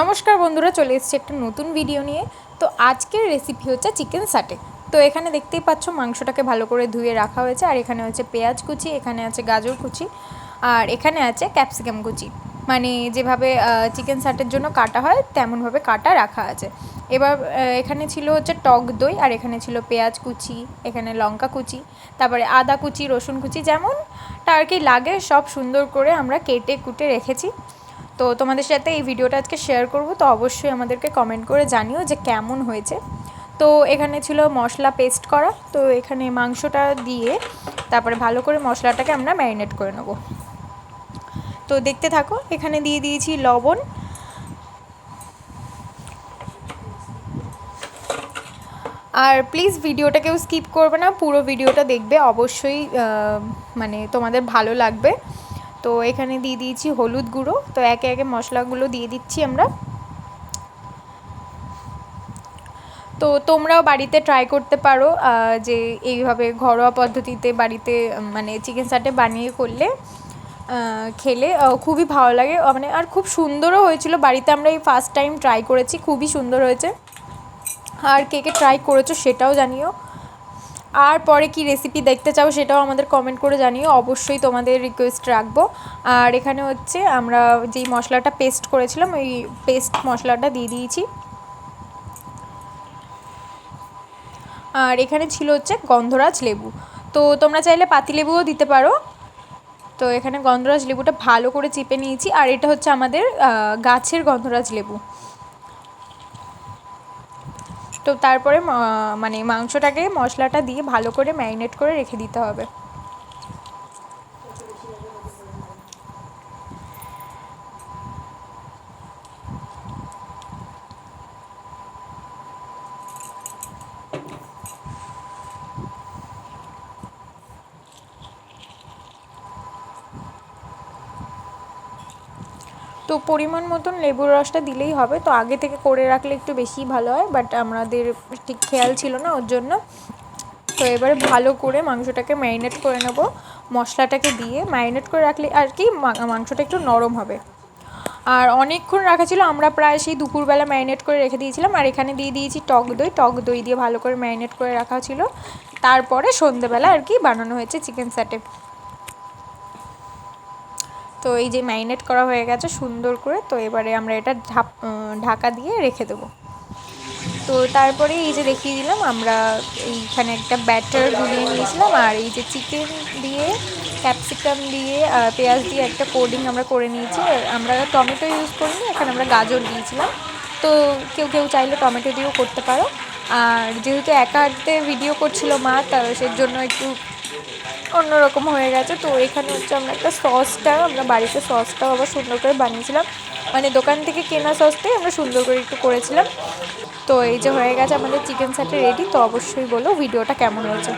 নমস্কার বন্ধুরা, চলে এসেছি একটা নতুন ভিডিও নিয়ে। তো আজকের রেসিপি হচ্ছে চিকেন সাটে। তো এখানে দেখতেই পাচ্ছ মাংসটাকে ভালো করে ধুয়ে রাখা হয়েছে, আর এখানে হচ্ছে পেঁয়াজ কুচি, এখানে আছে গাজর কুচি, আর এখানে আছে ক্যাপসিকাম কুচি। মানে যেভাবে চিকেন সাটের জন্য কাটা হয় তেমনভাবে কাটা রাখা আছে। এবার এখানে ছিল হচ্ছে টক দই, আর এখানে ছিল পেঁয়াজ কুচি, এখানে লঙ্কা কুচি, তারপরে আদা কুচি, রসুন কুচি, যেমনটা আর কি লাগে সব সুন্দর করে আমরা কেটে কুটে রেখেছি। তো তোমাদের সাথে এই ভিডিওটা আজকে শেয়ার করব, তো অবশ্যই আমাদেরকে কমেন্ট করে জানিও যে কেমন হয়েছে। তো এখানে ছিল মশলা পেস্ট করা, তো এখানে মাংসটা দিয়ে তারপরে ভালো করে মশলাটাকে আমরা ম্যারিনেট করে নেব। তো দেখতে থাকো, এখানে দিয়ে দিয়েছি লবণ, আর প্লিজ ভিডিওটা কেউ স্কিপ করবে না, পুরো ভিডিওটা দেখবে, অবশ্যই মানে তোমাদের ভালো লাগবে। তো এখানে দিয়ে দিয়েছি হলুদ গুঁড়ো। তো একে একে মশলাগুলো দিয়ে দিচ্ছি আমরা। তো তোমরাও বাড়িতে ট্রাই করতে পারো যে এইভাবে ঘরোয়া পদ্ধতিতে বাড়িতে মানে চিকেন সাটে বানিয়ে করলে খেলে খুবই ভালো লাগে, মানে আর খুব সুন্দরও হয়েছিল। বাড়িতে আমরা এই ফার্স্ট টাইম ট্রাই করেছি, খুবই সুন্দর হয়েছে। আর কে কে ট্রাই করেছো সেটাও জানিও, আর পরে কি রেসিপি দেখতে চাও সেটাও আমাদের কমেন্ট করে জানিও, অবশ্যই তোমাদের রিকোয়েস্ট রাখবো। আর এখানে হচ্ছে আমরা যেই মশলাটা পেস্ট করেছিলাম ওই পেস্ট মশলাটা দিয়ে দিয়েছি। আর এখানে ছিল হচ্ছে গন্ধরাজ লেবু, তো তোমরা চাইলে পাতিলেবুও দিতে পারো। তো এখানে গন্ধরাজ লেবুটা ভালো করে চিপে নিয়েছি, আর এটা হচ্ছে আমাদের গাছের গন্ধরাজ লেবু। তো তারপরে মানে মাংসটাকে মশলাটা দিয়ে ভালো করে ম্যারিনেট করে রেখে দিতে হবে। তো পরিমাণ মতন লেবুর রসটা দিলেই হবে, তো আগে থেকে করে রাখলে একটু বেশিই ভালো হয়, বাট আমাদের ঠিক খেয়াল ছিল না ওর জন্য। তো এবারে ভালো করে মাংসটাকে ম্যারিনেট করে নেব, মশলাটাকে দিয়ে ম্যারিনেট করে রাখলে আর কি মাংসটা একটু নরম হবে। আর অনেকক্ষণ রাখা ছিল, আমরা প্রায় সেই দুপুরবেলা ম্যারিনেট করে রেখে দিয়েছিলাম। আর এখানে দিয়ে দিয়েছি টক দই দিয়ে ভালো করে ম্যারিনেট করে রাখা ছিল। তারপরে সন্ধেবেলা আর কি বানানো হয়েছে চিকেন সাটে। তো এই যে ম্যারিনেট করা হয়ে গেছে সুন্দর করে, তো এবারে আমরা এটা ঢাকা দিয়ে রেখে দেবো। তো তারপরে এই যে দেখিয়ে দিলাম, আমরা এইখানে একটা ব্যাটার গুলিয়ে নিয়েছিলাম, আর এই যে চিকেন দিয়ে ক্যাপসিকাম দিয়ে পেঁয়াজ দিয়ে একটা কোডিং আমরা করে নিয়েছি। আমরা টমেটো ইউজ করিনি, এখানে আমরা গাজর দিয়েছিলাম। তো কেউ কেউ চাইলে টমেটো দিয়েও করতে পারো। আর যেহেতু একা হাতে ভিডিও করছিল মা, তার জন্য একটু অন্যরকম হয়ে গেছে। তো এখানে হচ্ছে আমরা একটা আমরা বাড়িতে সসটাও আবার সুন্দর করে বানিয়েছিলাম, মানে দোকান থেকে কেনা সসটাই আমরা সুন্দর করে একটু করেছিলাম। তো এই যে হয়ে গেছে আমাদের চিকেন সাটে রেডি। তো অবশ্যই বলো ভিডিওটা কেমন হয়েছে।